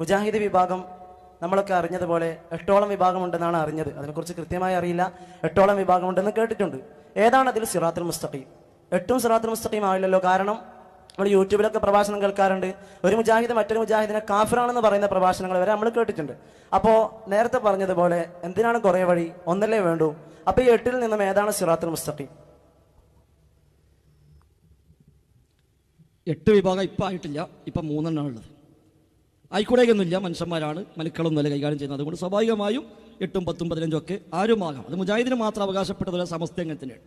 മുജാഹിദ് വിഭാഗം നമ്മളൊക്കെ അറിഞ്ഞതുപോലെ 8ഓളം വിഭാഗമുണ്ടെന്നാണ് അറിഞ്ഞത്. അതിനെക്കുറിച്ച് കൃത്യമായി അറിയില്ല. 8ഓളം വിഭാഗമുണ്ടെന്ന് കേട്ടിട്ടുണ്ട്. ഏതാണ് അതിൽ സിറാത്തുൽ മുസ്തഖീം? 8ഉം സിറാത്തുൽ മുസ്തഖീം ആവില്ലല്ലോ. കാരണം നമ്മൾ യൂട്യൂബിലൊക്കെ പ്രഭാഷണം കേൾക്കാറുണ്ട്. ഒരു മുജാഹിദ് മറ്റൊരു മുജാഹിദിനെ കാഫിറാണെന്ന് പറയുന്ന പ്രഭാഷണങ്ങൾ വരെ നമ്മൾ കേട്ടിട്ടുണ്ട്. അപ്പോൾ നേരത്തെ പറഞ്ഞതുപോലെ എന്തിനാണ് കുറേ വഴി? ഒന്നല്ലേ വേണ്ടൂ. അപ്പോൾ ഈ 8ൽ നിന്നും ഏതാണ് സിറാത്തുൽ മുസ്തഖീം? 8 വിഭാഗം ഇപ്പം ആയിട്ടില്ല. ഇപ്പം 3 ഉള്ളത്. ആയിക്കൂടെയൊന്നുമില്ല. മനുഷ്യന്മാരാണ്, മനുക്കളൊന്നുമല്ല കൈകാര്യം ചെയ്യുന്നത്. അതുകൊണ്ട് സ്വാഭാവികമായും 8ഉം 10ഉം 15ഉം ഒക്കെ ആരുമാകാം. അത് മുജാഹിദിന് മാത്രം അവകാശപ്പെട്ടതല്ല, സമസ്ത അങ്ങനെ തന്നെയാണ്.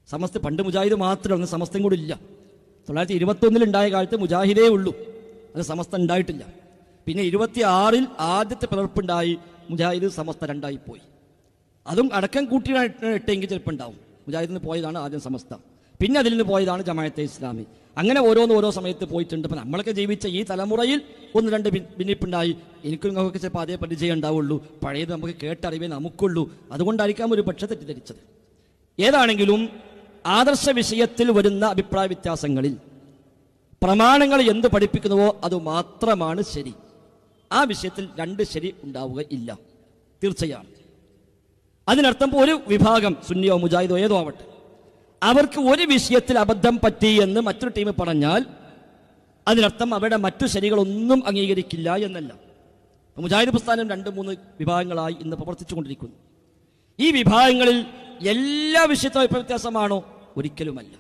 സമസ്ത പണ്ട് മുജാഹിദ് മാത്രമല്ല, സമസ്തയും കൂടി ഇല്ല. 1921 ഉണ്ടായ കാലത്ത് മുജാഹിദേ ഉള്ളൂ, അത് സമസ്ത ഉണ്ടായിട്ടില്ല. പിന്നെ 26-ൽ ആദ്യത്തെ പിളർപ്പുണ്ടായി, മുജാഹിദ് സമസ്ത 2ആയി പോയി. അതും അടക്കം കൂട്ടിയിട്ടെങ്കിൽ ചിലപ്പോൾ ഉണ്ടാവും. മുജാഹിദിൽ നിന്ന് പോയതാണ് ആദ്യം സമസ്ത, പിന്നെ അതിൽ നിന്ന് പോയതാണ് ജമാഅത്തെ ഇസ്ലാമി. അങ്ങനെ ഓരോ സമയത്ത് പോയിട്ടുണ്ട്. അപ്പം നമ്മളൊക്കെ ജീവിച്ച ഈ തലമുറയിൽ 1-2 ഭിന്നിപ്പുണ്ടായി. എനിക്കും നിങ്ങൾക്കൊക്കെ ചിലപ്പോൾ അതേ പരിചയം ഉണ്ടാവുള്ളൂ. പഴയത് നമുക്ക് കേട്ടറിവേ നമുക്കുള്ളൂ. അതുകൊണ്ടായിരിക്കാം ഒരു പക്ഷെ തെറ്റിദ്ധരിച്ചത്. ഏതാണെങ്കിലും ആദർശ വിഷയത്തിൽ വരുന്ന അഭിപ്രായ വ്യത്യാസങ്ങളിൽ പ്രമാണങ്ങൾ എന്ത് പഠിപ്പിക്കുന്നുവോ അത് മാത്രമാണ് ശരി. ആ വിഷയത്തിൽ 2 ശരി ഉണ്ടാവുകയില്ല, തീർച്ചയാണ്. അതിനർത്ഥം ഒരു വിഭാഗം സുന്നിയോ മുജാഹിദോ ഏതോ ആവട്ടെ, അവർക്ക് ഒരു വിഷയത്തിൽ അബദ്ധം പറ്റി എന്ന് മറ്റൊരു ടീം പറഞ്ഞാൽ അതിനർത്ഥം അവരുടെ മറ്റു ശരികളൊന്നും അംഗീകരിക്കില്ല എന്നല്ല. മുജാഹിദ് പ്രസ്ഥാനം 2-3 വിഭാഗങ്ങളായി ഇന്ന് പ്രവർത്തിച്ചുകൊണ്ടിരിക്കുന്നു. ഈ വിഭാഗങ്ങളിൽ എല്ലാ വിഷയത്തിലും അഭിപ്രായ വ്യത്യാസമാണോ? ഒരിക്കലുമല്ല.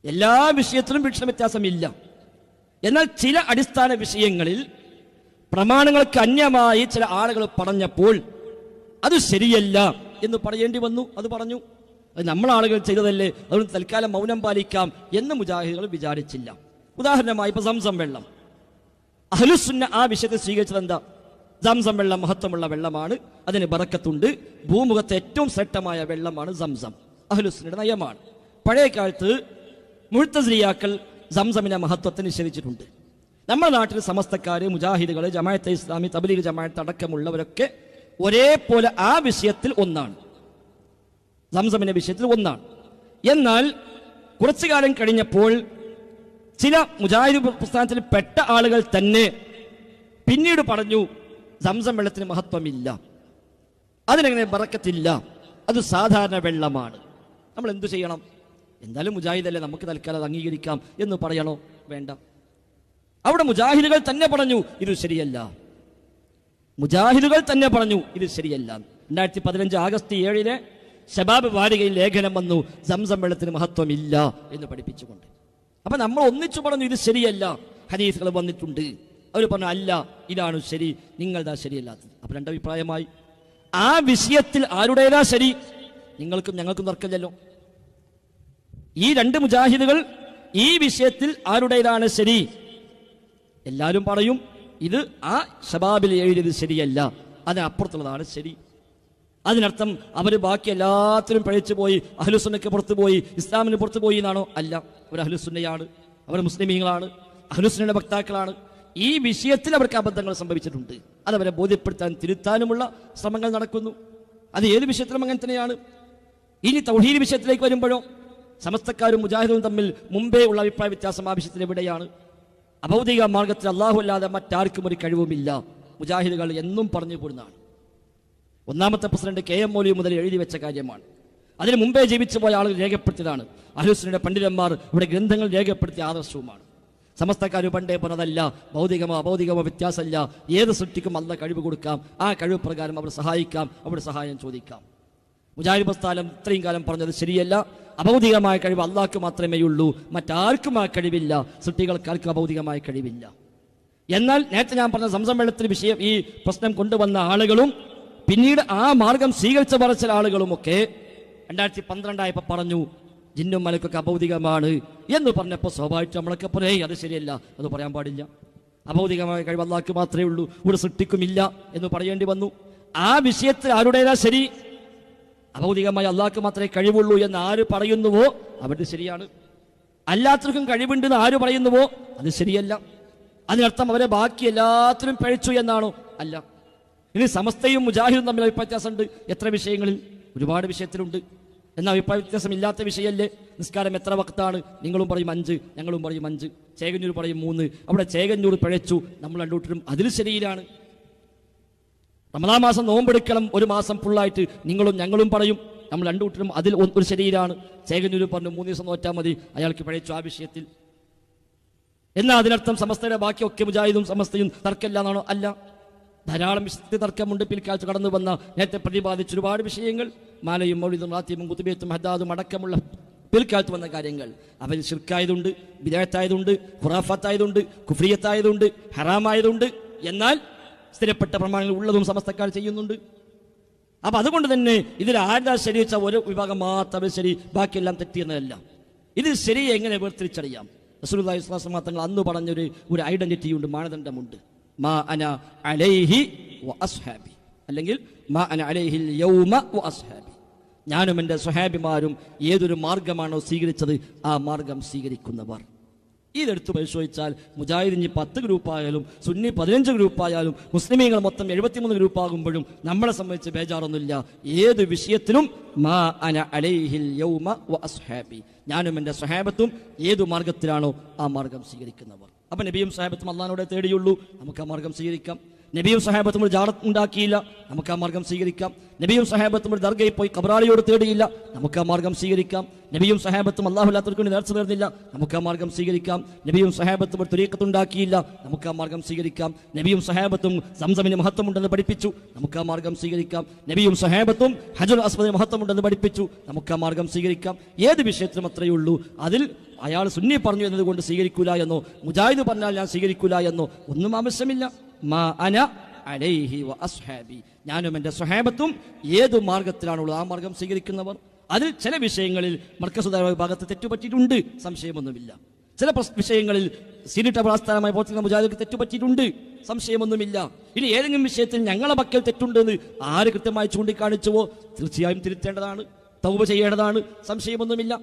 എല്ലാ വിഷയത്തിലും വീക്ഷണ വ്യത്യാസമില്ല. എന്നാൽ ചില അടിസ്ഥാന വിഷയങ്ങളിൽ പ്രമാണങ്ങൾക്ക് അന്യമായി ചില ആളുകൾ പറഞ്ഞപ്പോൾ അത് ശരിയല്ല എന്ന് പറയേണ്ടി വന്നു. അത് പറഞ്ഞു. അത് നമ്മളാളുകൾ ചെയ്തതല്ലേ, അതുകൊണ്ട് തൽക്കാലം മൗനം പാലിക്കാം എന്ന് മുജാഹിദുകൾ വിചാരിച്ചില്ല. ഉദാഹരണമായി ഇപ്പൊ സംസം വെള്ളം, അഹ്ലുസുന്ന ആ വിഷയത്തെ സ്വീകരിച്ചത് എന്താ? സംസം വെള്ളം മഹത്വമുള്ള വെള്ളമാണ്, അതിന് ബറക്കത്തുണ്ട്, ഭൂമുഖത്തെ ഏറ്റവും ശ്രേഷ്ഠമായ വെള്ളമാണ് സംസം. അഹ്ലുസുന്നയുടെ നയമാണ്. പഴയ കാലത്ത് മുഅ്തസിലിയാക്കൾ സംസമിന്റെ മഹത്വത്തെ നിഷേധിച്ചിട്ടുണ്ട്. നമ്മുടെ നാട്ടിൽ സമസ്തക്കാര്, മുജാഹിദുകൾ, ജമാഅത്തെ ഇസ്ലാമി, തബ്ലീഗ് ജമാഅത്ത് അടക്കമുള്ളവരൊക്കെ ഒരേപോലെ ആ വിഷയത്തിൽ ഒന്നാണ്, സംസമിന്റെ വിഷയത്തിൽ ഒന്നാണ്. എന്നാൽ കുറച്ചു കാലം കഴിഞ്ഞപ്പോൾ ചില മുജാഹിദ് പ്രസ്ഥാനത്തിൽ പെട്ട ആളുകൾ തന്നെ പിന്നീട് പറഞ്ഞു സംസം വെള്ളത്തിന് മഹത്വമില്ല, അതിനെങ്ങനെ ബറക്കത്തില്ല, അത് സാധാരണ വെള്ളമാണ്. നമ്മൾ എന്തു ചെയ്യണം? എന്തായാലും മുജാഹിദല്ലേ, നമുക്ക് തൽക്കാലം അത് അംഗീകരിക്കാം എന്ന് പറയണോ? വേണ്ട. അവിടെ മുജാഹിദുകൾ തന്നെ പറഞ്ഞു ഇത് ശരിയല്ല. മുജാഹിദുകൾ തന്നെ പറഞ്ഞു ഇത് ശരിയല്ല. 2015 ആഗസ്റ്റ് 7 ശബാബ് വാരികയിൽ ലേഖനം വന്നു, സംസം വെള്ളത്തിന് മഹത്വമില്ല എന്ന് പഠിപ്പിച്ചുകൊണ്ട്. അപ്പൊ നമ്മൾ ഒന്നിച്ചു പറഞ്ഞു ഇത് ശരിയല്ല. ഹദീസുകൾ വന്നിട്ടുണ്ട്, അവർ പറഞ്ഞു അല്ല ഇതാണ് ശരി, നിങ്ങളതാ ശരിയല്ലാത്തത്. അപ്പൊ 2 അഭിപ്രായമായി. ആ വിഷയത്തിൽ ആരുടേതാ ശരി? നിങ്ങൾക്കും ഞങ്ങൾക്കും തർക്കമില്ലല്ലോ. ഈ 2 മുജാഹിദുകൾ ഈ വിഷയത്തിൽ ആരുടേതാണ് ശരി? എല്ലാവരും പറയും ഇത് ആ ശബാബിൽ എഴുതിയത് ശരിയല്ല, അതിനപ്പുറത്തുള്ളതാണ് ശരി. അതിനർത്ഥം അവർ ബാക്കി എല്ലാത്തിനും പഴിച്ചു പോയി, അഹ്ലുസുന്നയ്ക്ക് പുറത്തു പോയി, ഇസ്ലാമിന് പുറത്തു പോയി എന്നാണോ? അല്ല, അവർ അഹ്ലുസുന്നയാണ്, അവർ മുസ്ലിമീങ്ങളാണ്, അഹ്ലുസുന്നയുടെ വക്താക്കളാണ്. ഈ വിഷയത്തിൽ അവർക്ക് അബദ്ധങ്ങൾ സംഭവിച്ചിട്ടുണ്ട്. അതവരെ ബോധ്യപ്പെടുത്താൻ, തിരുത്താനുമുള്ള ശ്രമങ്ങൾ നടക്കുന്നു. അത് ഏത് വിഷയത്തിലും അങ്ങനെ തന്നെയാണ്. ഇനി തൗഹീദ് വിഷയത്തിലേക്ക് വരുമ്പോഴോ സമസ്തക്കാരും മുജാഹിദും തമ്മിൽ മുമ്പേ ഉള്ള അഭിപ്രായ വ്യത്യാസം ആ വിഷയത്തിൽ എവിടെയാണ്? അഭൗതിക മാർഗത്തിൽ അള്ളാഹു അല്ലാതെ മറ്റാർക്കും ഒരു കഴിവുമില്ല, മുജാഹിദുകൾ എന്നും പറഞ്ഞു പോരുന്നതാണ്. 1ാമത്തെ പ്രസിഡന്റ് KM മൗലവി മുതൽ എഴുതി വെച്ച കാര്യമാണ്. അതിന് മുമ്പേ ജീവിച്ചു പോയ ആളുകൾ രേഖപ്പെടുത്തിയതാണ്. അഹ്ലുസുന്നയുടെ പണ്ഡിതന്മാർ ഇവിടെ ഗ്രന്ഥങ്ങൾ രേഖപ്പെടുത്തിയ ആദർശവുമാണ്. സമസ്തക്കാർ പണ്ടേ പറഞ്ഞതല്ല, ഭൗതികമോ അഭൗതികമോ വ്യത്യാസമല്ല, ഏത് സൃഷ്ടിക്കും അല്ല കഴിവ് കൊടുക്കാം, ആ കഴിവ് പ്രകാരം അവർ സഹായിക്കാം, അവരുടെ സഹായം ചോദിക്കാം. മുജാഹിദ് പ്രസ്ഥാനം ഇത്രയും കാലം പറഞ്ഞത് ശരിയല്ല. അഭൗതികമായ കഴിവ് അള്ളാഹ്ക്ക് മാത്രമേ ഉള്ളൂ, മറ്റാർക്കും ആ കഴിവില്ല, സൃഷ്ടികൾക്കാർക്കും അഭൗതികമായ കഴിവില്ല. എന്നാൽ നേരത്തെ ഞാൻ പറഞ്ഞ സംസം വെള്ളത്തിന് വിഷയം ഈ പ്രശ്നം കൊണ്ടുവന്ന ആളുകളും പിന്നീട് ആ മാർഗം സ്വീകരിച്ച പറച്ച ആളുകളുമൊക്കെ 2012 ആയപ്പോൾ പറഞ്ഞു ജിന്നും മലക്കൊക്കെ അഭൗതികമാണ് എന്ന് പറഞ്ഞപ്പോൾ സ്വാഭാവികം നമ്മളൊക്കെ പറയേ അത് ശരിയല്ല, അത് പറയാൻ പാടില്ല, അഭൗതികമായ കഴിവ് അള്ളാഹ്ക്ക് മാത്രമേ ഉള്ളൂ, ഒരു സൃഷ്ടിക്കുമില്ല എന്ന് പറയേണ്ടി വന്നു. ആ വിഷയത്തിൽ ആരുടേതാ ശരി? അഭൗതികമായി അള്ളാഹ്ക്ക് മാത്രമേ കഴിവുള്ളൂ എന്ന് ആര് പറയുന്നുവോ അവരുടെ ശരിയാണ്. അല്ലാത്തവർക്കും കഴിവുണ്ടെന്ന് ആര് പറയുന്നുവോ അത് ശരിയല്ല. അതിനർത്ഥം അവരെ ബാക്കി എല്ലാത്തിനും പഴിച്ചു എന്നാണോ? അല്ല. ഇനി സമസ്തയും മുജാഹിദും തമ്മിൽ വ്യത്യാസമുണ്ട്. എത്ര വിഷയങ്ങളിൽ? ഒരുപാട് വിഷയത്തിലുണ്ട്. എന്നാൽ അഭിപ്രായ വ്യത്യാസമില്ലാത്ത വിഷയമല്ലേ? നിസ്കാരം എത്ര വക്താണ്? നിങ്ങളും പറയും 5, ഞങ്ങളും പറയും 5, ചേകന്നൂർ പറയും 3. അവിടെ ചേകന്നൂർ പിഴച്ചു, നമ്മൾ രണ്ടുകൂട്ടരും അതിൽ ശരിയിലാണ്. റമദാൻ മാസം നോമ്പെടുക്കണം 1 മാസം ഫുള്ളായിട്ട്, നിങ്ങളും ഞങ്ങളും പറയും നമ്മൾ രണ്ടുകൂട്ടരും അതിൽ ഒരു ശരിയിലാണ്. ചേകന്നൂർ പറഞ്ഞു 3 ദിവസം നോറ്റാൽ മതി, അയാൾക്ക് പിഴച്ചു ആ വിഷയത്തിൽ. എന്നാൽ അതിനർത്ഥം സമസ്തയുടെ ബാക്കിയൊക്കെ മുജാഹിദും സമസ്തയും തർക്കമില്ല എന്നാണോ? അല്ല, ധാരാളം വിശുദ്ധ തർക്കമുണ്ട്. പിൽക്കാലത്ത് കടന്നു വന്ന നേരത്തെ പ്രതിപാദിച്ച ഒരുപാട് വിഷയങ്ങൾ, മാലയും മൗലിദും റാത്തീബും കുത്തുബിയത്തും ഹദ്ദാദും അടക്കമുള്ള പിൽക്കാലത്ത് വന്ന കാര്യങ്ങൾ, അവരിൽ ശിർക്കായതുണ്ട്, ബിദഅത്തായതുണ്ട്, ഖുറാഫത്തായതുണ്ട്, കുഫ്രിയത്തായതുണ്ട്, ഹറാമായതുണ്ട്. എന്നാൽ സ്ഥിരപ്പെട്ട പ്രമാണങ്ങൾ ഉള്ളതും സമസ്തക്കാർ ചെയ്യുന്നുണ്ട്. അപ്പൊ അതുകൊണ്ട് തന്നെ ഇതിൽ ആരാ ശരി വെച്ചാൽ ഒരു വിഭാഗം മാത്രമേ ശരി, ബാക്കിയെല്ലാം തെറ്റിയെന്നതല്ല. ഇതിൽ ശരി എങ്ങനെ വേർതിരിച്ചറിയാം? റസൂലുള്ളാഹി സ്വല്ലല്ലാഹു അലൈഹി വസല്ലം തങ്ങൾ അന്ന് പറഞ്ഞൊരു ഐഡന്റിറ്റി ഉണ്ട്, മാനദണ്ഡമുണ്ട്. മാ അന അലൈഹി വ അസ്ഹാബി, അല്ലെങ്കിൽ മാ അന അലൈഹിൽ യൗമ വ അസ്ഹാബി, ഞാനും എൻ്റെ സ്വഹാബിമാരും ഏതൊരു മാർഗമാണോ സ്വീകരിച്ചത് ആ മാർഗം സ്വീകരിക്കുന്നവർ. ഇതെടുത്ത് പരിശോധിച്ചാൽ മുജാഹിദിന് 10 ഗ്രൂപ്പായാലും സുന്നി 15 ഗ്രൂപ്പായാലും മുസ്ലിമീങ്ങൾ മൊത്തം 73 ഗ്രൂപ്പാകുമ്പോഴും നമ്മളെ സംബന്ധിച്ച് ബേജാറൊന്നുമില്ല. ഏത് വിഷയത്തിലും മാ അന അലൈഹിൽ യൗമ വ അസ്ഹാബി, ഞാനും എൻ്റെ സ്വഹാബത്തും ഏതു മാർഗത്തിലാണോ ആ മാർഗം സ്വീകരിക്കുന്നവർ. അപ്പം നബിയും സ്വഹാബത്തും അള്ളാഹിനോടെ തേടിയുള്ളൂ, നമുക്ക് ആ മാർഗം സ്വീകരിക്കാം. നബിയും സ്വഹാബത്തും ഒരു ജാറത്ത് ഉണ്ടാക്കിയില്ല, നമുക്ക് ആ മാർഗം സ്വീകരിക്കാം. നബിയും സ്വഹാബത്തും ഒരു ദർഗയിൽ പോയി കബറാളിയോട് തേടിയില്ല, നമുക്ക് ആ മാർഗം സ്വീകരിക്കാം. നബിയും സ്വഹാബത്തും അല്ലാഹുവില്ലാത്തവർക്ക് വേണ്ടി നേർച്ച നേർന്നില്ല, നമുക്ക് ആ മാർഗം സ്വീകരിക്കാം. നബിയും സ്വഹാബത്തും ഒരു തുരീഖത്ത് ഉണ്ടാക്കിയില്ല, നമുക്ക് ആ മാർഗം സ്വീകരിക്കാം. നബിയും സ്വഹാബത്തും സംസമിന് മഹത്വമുണ്ടെന്ന് പഠിപ്പിച്ചു, നമുക്ക് ആ മാർഗം സ്വീകരിക്കാം. നബിയും സ്വഹാബത്തും ഹജറുൽ അസ്വദിന് മഹത്വമുണ്ടെന്ന് പഠിപ്പിച്ചു, നമുക്ക് ആ മാർഗം സ്വീകരിക്കാം. ഏത് വിഷയത്തിലും അത്രയേ ഉള്ളൂ. അതിൽ അയാൾ സുന്നി പറഞ്ഞു എന്നതുകൊണ്ട് സ്വീകരിക്കൂല എന്നോ മുജാഹിദ് പറഞ്ഞാൽ ഞാൻ സ്വീകരിക്കൂല എന്നോ ഒന്നും ആവശ്യമില്ല. മാ അന അലൈഹി വ അസ്ഹാബി, ഞാനും എൻ്റെ സ്വഹാബത്തും ഏതു മാർഗത്തിലാണുള്ളത് ആ മാർഗം സ്വീകരിക്കുന്നവർ. അതിൽ ചില വിഷയങ്ങളിൽ മർക്കസുദായ വിഭാഗത്ത് തെറ്റുപറ്റിയിട്ടുണ്ട്, സംശയമൊന്നുമില്ല. ചില വിഷയങ്ങളിൽ സീനിട്ട പ്രസ്ഥാനമായി പ്രവർത്തിക്കുന്ന മുജാഹിദുകൾക്ക് തെറ്റുപറ്റിയിട്ടുണ്ട്, സംശയമൊന്നുമില്ല. ഇനി ഏതെങ്കിലും വിഷയത്തിൽ ഞങ്ങളെ പക്കൽ തെറ്റുണ്ടെന്ന് ആര് കൃത്യമായി ചൂണ്ടിക്കാണിച്ചുവോ തീർച്ചയായും തിരുത്തേണ്ടതാണ്, തൗബ ചെയ്യേണ്ടതാണ്, സംശയമൊന്നുമില്ല.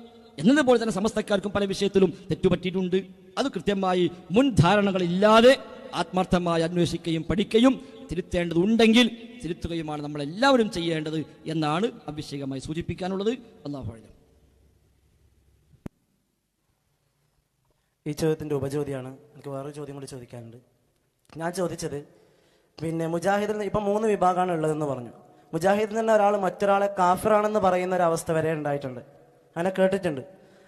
എന്നതുപോലെ തന്നെ സമസ്തക്കാർക്കും പല വിഷയത്തിലും തെറ്റുപറ്റിയിട്ടുണ്ട്. അത് കൃത്യമായി മുൻധാരണകളില്ലാതെ ആത്മാർത്ഥമായി അന്വേഷിക്കുകയും പഠിക്കുകയും തിരുത്തേണ്ടതുണ്ടെങ്കിൽ തിരുത്തുകയുമാണ് നമ്മളെല്ലാവരും ചെയ്യേണ്ടത് എന്നാണ് അഭിഷേകമായി സൂചിപ്പിക്കാനുള്ളത്. അല്ലാഹു അഅലം. ഈ ചോദ്യത്തിൻ്റെ ഉപചോദ്യമാണ്. എനിക്ക് വേറൊരു ചോദ്യം കൂടി ചോദിക്കാനുണ്ട്. ഞാൻ ചോദിച്ചത് മുജാഹിദിൽ ഇപ്പം 3 വിഭാഗമാണ് ഉള്ളതെന്ന് പറഞ്ഞു. മുജാഹിദിൽ തന്നെ ഒരാൾ മറ്റൊരാളെ കാഫിറാണെന്ന് പറയുന്ന ഒരു അവസ്ഥ വരെ ഉണ്ടായിട്ടുണ്ട്, അങ്ങനെ കേട്ടിട്ടുണ്ട്.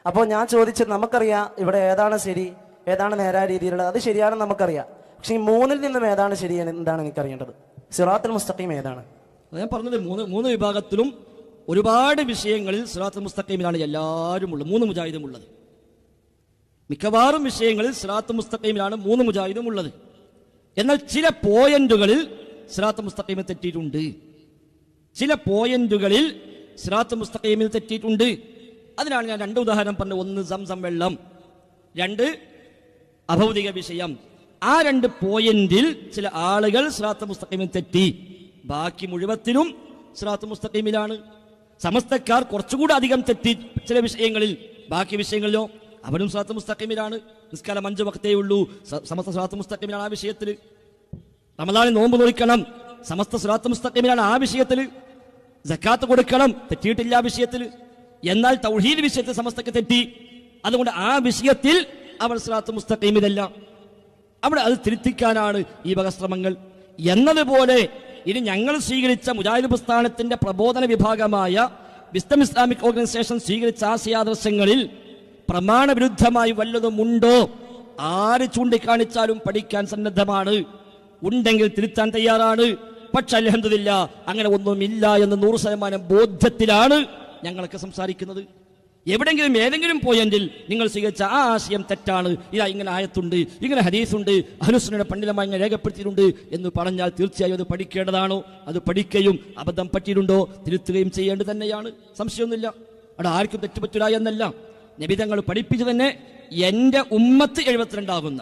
അപ്പോൾ ഞാൻ ചോദിച്ചത്, നമുക്കറിയാം ഇവിടെ ഏതാണ് ശരി, ഏതാണ് നേരായ രീതിയിലുള്ളത്, അത് ശരിയാണെന്ന് നമുക്കറിയാം. പക്ഷെ ഈ 3-ൽ നിന്നും ഏതാണ് ശരി എന്താണ് എനിക്കറിയേണ്ടത്? സിറാത്തുൽ മുസ്തഖീം ഏതാണ്? ഞാൻ പറഞ്ഞത് 3 വിഭാഗത്തിലും ഒരുപാട് വിഷയങ്ങളിൽ സിറാത്തുൽ മുസ്തഖീമിലാണ് എല്ലാവരും ഉള്ളത്, 3 മുജാഹിദും ഉള്ളത്. മിക്കവാറും വിഷയങ്ങളിൽ സിറാത്തുൽ മുസ്തഖീമിലാണ് 3 മുജാഹിദും ഉള്ളത്. എന്നാൽ ചില പോയിന്റുകളിൽ സിറാത്തുൽ മുസ്തഖീമിൽ തെറ്റിയിട്ടുണ്ട്, ചില പോയിന്റുകളിൽ സിറാത്തുൽ മുസ്തഖീമിൽ തെറ്റിയിട്ടുണ്ട്. അതിനാണ് ഞാൻ 2 ഉദാഹരണം പറഞ്ഞത്. 1 സംസം വെള്ളം, 2 അഭൗതിക വിഷയം. ആ 2 പോയിന്റിൽ ചില ആളുകൾ സിറാത്തുൽ മുസ്തഖീമിൽ തെറ്റി, ബാക്കി മുഴുവത്തിലും സിറാത്തുൽ മുസ്തഖീമിലാണ്. സമസ്തക്കാർ കുറച്ചുകൂടി അധികം തെറ്റി ചില വിഷയങ്ങളിൽ, ബാക്കി വിഷയങ്ങളിലോ അവരും സിറാത്തുൽ മുസ്തഖീമിലാണ്. നിസ്കാരം 5 വക്തേ ഉള്ളൂ, സമസ്ത സിറാത്തുൽ മുസ്തഖീമിലാണ് ആ വിഷയത്തിൽ. റമദാനിൽ നോമ്പ് നോക്കണം, സമസ്ത സിറാത്തുൽ മുസ്തഖീമിലാണ് ആ വിഷയത്തിൽ. സക്കാത്ത് കൊടുക്കണം, തെറ്റിയിട്ടില്ല ആ വിഷയത്തിൽ. എന്നാൽ തൗഹീദ് വിഷയത്തിൽ സമസ്തക്ക് തെറ്റി, അതുകൊണ്ട് ആ വിഷയത്തിൽ അവർ സിറാത്തുൽ മുസ്തഖീമിലല്ല. അവിടെ അത് തിരുത്തിക്കാനാണ് ഈ വക ശ്രമങ്ങൾ. എന്നതുപോലെ ഇനി ഞങ്ങൾ സ്വീകരിച്ച മുജാഹിദ് പ്രസ്ഥാനത്തിന്റെ പ്രബോധന വിഭാഗമായ വിസ്ഡം ഇസ്ലാമിക് ഓർഗനൈസേഷൻ സ്വീകരിച്ച ആശയാദർശങ്ങളിൽ പ്രമാണവിരുദ്ധമായി വല്ലതും ഉണ്ടോ? ആര് ചൂണ്ടിക്കാണിച്ചാലും പഠിക്കാൻ സന്നദ്ധമാണ്, ഉണ്ടെങ്കിൽ തിരുത്താൻ തയ്യാറാണ്. പക്ഷെ അൽഹംദുലില്ലാ അങ്ങനെ ഒന്നുമില്ല എന്ന് 100% ബോധ്യത്തിലാണ് ഞങ്ങളൊക്കെ സംസാരിക്കുന്നത്. എവിടെങ്കിലും ഏതെങ്കിലും പോയിന്റിൽ നിങ്ങൾ സ്വീകരിച്ച ആ ആശയം തെറ്റാണ്, ഇതാ ഇങ്ങനെ ആയത്തുണ്ട്, ഇങ്ങനെ ഹദീസുണ്ട്, അഹ്ലുസുന്നയുടെ പണ്ഡിതമായി ഇങ്ങനെ രേഖപ്പെടുത്തിയിട്ടുണ്ട് എന്ന് പറഞ്ഞാൽ തീർച്ചയായും അത് പഠിക്കേണ്ടതാണോ? അത് പഠിക്കുകയും അബദ്ധം പറ്റിയിട്ടുണ്ടോ തിരുത്തുകയും ചെയ്യേണ്ടത് തന്നെയാണ്, സംശയമൊന്നുമില്ല. അവിടെ ആർക്കും തെറ്റുപറ്റില്ല എന്നല്ല. നബി തങ്ങൾ പഠിപ്പിച്ചു തന്നെ എൻ്റെ ഉമ്മത്ത് 72 ആകുന്ന,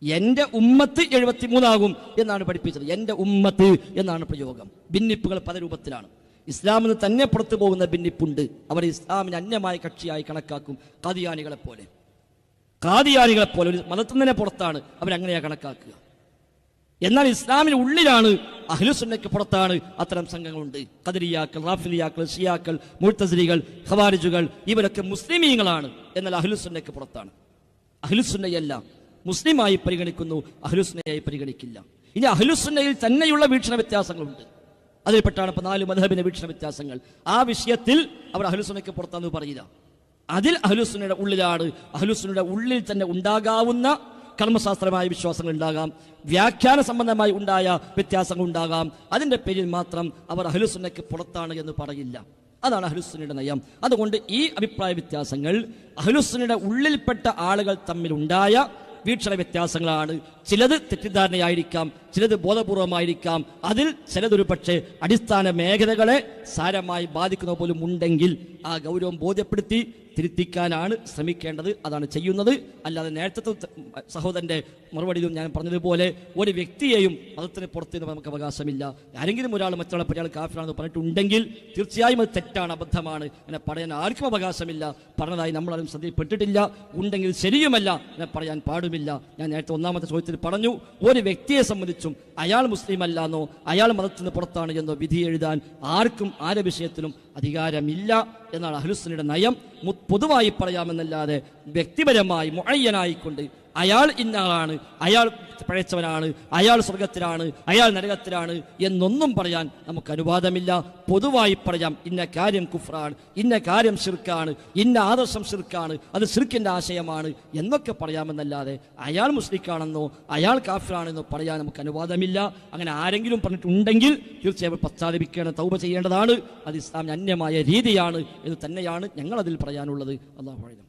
എൻ്റെ ഉമ്മത്ത് 73 ആകും എന്നാണ് പഠിപ്പിച്ചത്. എൻ്റെ ഉമ്മത്ത് എന്നാണ് പ്രയോഗം. ഭിന്നിപ്പുകൾ പല രൂപത്തിലാണ്. ഇസ്ലാമിന് തന്നെ പുറത്തു പോകുന്ന ഭിന്നിപ്പുണ്ട്, അവർ ഇസ്ലാമിന് അന്യമായ കക്ഷിയായി കണക്കാക്കും. ഖാദിയാനികളെ പോലെ ഒരു മതത്തിൽ തന്നെ പുറത്താണ് അവരങ്ങനെയാ കണക്കാക്കുക. എന്നാൽ ഇസ്ലാമിന് ഉള്ളിലാണ്, അഹ്ലുസുന്നയ്ക്ക് പുറത്താണ് അത്തരം സംഘങ്ങളുണ്ട്. ഖദരിയാക്കൾ, റാഫിലിയാക്കൾ, ഷിയാക്കൾ, മുഅ്തസിലികൾ, ഖവാരിജുകൾ, ഇവരൊക്കെ മുസ്ലിമീങ്ങളാണ്. എന്നാൽ അഹ്ലുസുന്നയ്ക്ക് പുറത്താണ്. അഹ്ലുസുന്നയല്ല, മുസ്ലിമായി പരിഗണിക്കുന്നു, അഹ്ലുസുന്നയായി പരിഗണിക്കില്ല. ഇനി അഹ്ലുസുന്നയിൽ തന്നെയുള്ള വീക്ഷണ വ്യത്യാസങ്ങളുണ്ട്. അതിൽപ്പെട്ടാണ് ഇപ്പൊ 4 മദ്ഹബിന്റെ വീക്ഷണ വ്യത്യാസങ്ങൾ. ആ വിഷയത്തിൽ അവർ അഹ്ലുസുന്നയ്ക്ക് പുറത്താന്ന് പറയില്ല. അതിൽ അഹ്ലുസുന്നയുടെ ഉള്ളിലാണ്. അഹ്ലുസുന്നയുടെ ഉള്ളിൽ തന്നെ ഉണ്ടാകാവുന്ന കർമ്മശാസ്ത്രമായ വിശ്വാസങ്ങൾ ഉണ്ടാകാം, വ്യാഖ്യാന സംബന്ധമായി ഉണ്ടായ വ്യത്യാസങ്ങൾ ഉണ്ടാകാം. അതിന്റെ പേരിൽ മാത്രം അവർ അഹ്ലുസുന്നയ്ക്ക് പുറത്താണ് എന്ന് പറയില്ല. അതാണ് അഹ്ലുസുന്നയുടെ നയം. അതുകൊണ്ട് ഈ അഭിപ്രായ വ്യത്യാസങ്ങൾ അഹ്ലുസുന്നയുടെ ഉള്ളിൽപ്പെട്ട ആളുകൾ തമ്മിലുണ്ടായ വീക്ഷണ വ്യത്യാസങ്ങളാണ്. ചിലത് തെറ്റിദ്ധാരണയായിരിക്കാം, ചിലത് ബോധപൂർവമായിരിക്കാം. അതിൽ ചിലതൊരു പക്ഷേ അടിസ്ഥാന മേഖലകളെ സാരമായി ബാധിക്കുന്ന പോലും ഉണ്ടെങ്കിൽ ആ ഗൗരവം ബോധ്യപ്പെടുത്തി തിരുത്തിക്കാനാണ് ശ്രമിക്കേണ്ടത്. അതാണ് ചെയ്യുന്നത്. അല്ലാതെ നേരത്തെ സഹോദരന്റെ മറുപടിയിലും ഞാൻ പറഞ്ഞതുപോലെ ഒരു വ്യക്തിയെയും മതത്തിന് പുറത്ത് നമുക്ക് അവകാശമില്ല. ആരെങ്കിലും ഒരാൾ മറ്റുള്ള ഒരാൾ കാഫിറാണെന്ന് പറഞ്ഞിട്ടുണ്ടെങ്കിൽ തീർച്ചയായും അത് തെറ്റാണ്, അബദ്ധമാണ്. അങ്ങനെ പറയാൻ ആർക്കും അവകാശമില്ല. പറഞ്ഞതായി നമ്മളാരും ശ്രദ്ധയിൽപ്പെട്ടിട്ടില്ല. ഉണ്ടെങ്കിൽ ശരിയുമല്ല, അങ്ങനെ പറയാൻ പാടുമില്ല. ഞാൻ നേരത്തെ ഒന്നാമത്തെ ചോദ്യത്തിൽ പറഞ്ഞു, ഒരു വ്യക്തിയെ സംബന്ധിച്ചും അയാൾ മുസ്ലിം അല്ലാന്നോ അയാൾ മതത്തിന് പുറത്താണ് എന്നോ വിധി എഴുതാൻ ആർക്കും ആരെ വിഷയത്തിലും അധികാരമില്ല എന്നാണ് അഹ്ലുസുന്നയുടെ നയം. പൊതുവായി പറയാമെന്നല്ലാതെ വ്യക്തിപരമായി മുഅയ്യനായിക്കൊണ്ട് അയാൾ ഇന്നയാളാണ്, അയാൾ പഴച്ചവനാണ്, അയാൾ സ്വർഗത്തിലാണ്, അയാൾ നരകത്തിലാണ് എന്നൊന്നും പറയാൻ നമുക്ക് അനുവാദമില്ല. പൊതുവായി പറയാം, ഇന്ന കാര്യം കുഫ്റാണ്, ഇന്ന കാര്യം ശിർക്കാണ്, ഇന്ന ആദർശം ശിർക്കാണ്, അത് ശിർക്കിന്റെ ആശയമാണ് എന്നൊക്കെ പറയാമെന്നല്ലാതെ അയാൾ മുസ്ലിക്കാണെന്നോ അയാൾ കാഫിറാണെന്നോ പറയാൻ നമുക്ക് അനുവാദമില്ല. അങ്ങനെ ആരെങ്കിലും പറഞ്ഞിട്ടുണ്ടെങ്കിൽ തീർച്ചയായും പശ്ചാത്തപിക്കേണ്ട, തൗബ ചെയ്യേണ്ടതാണ്. അത് ഇസ്ലാമിന് അന്യമായ രീതിയാണ് എന്ന് തന്നെയാണ് ഞങ്ങളതിൽ പറയാനുള്ളത്. അല്ലാഹു അഅലം.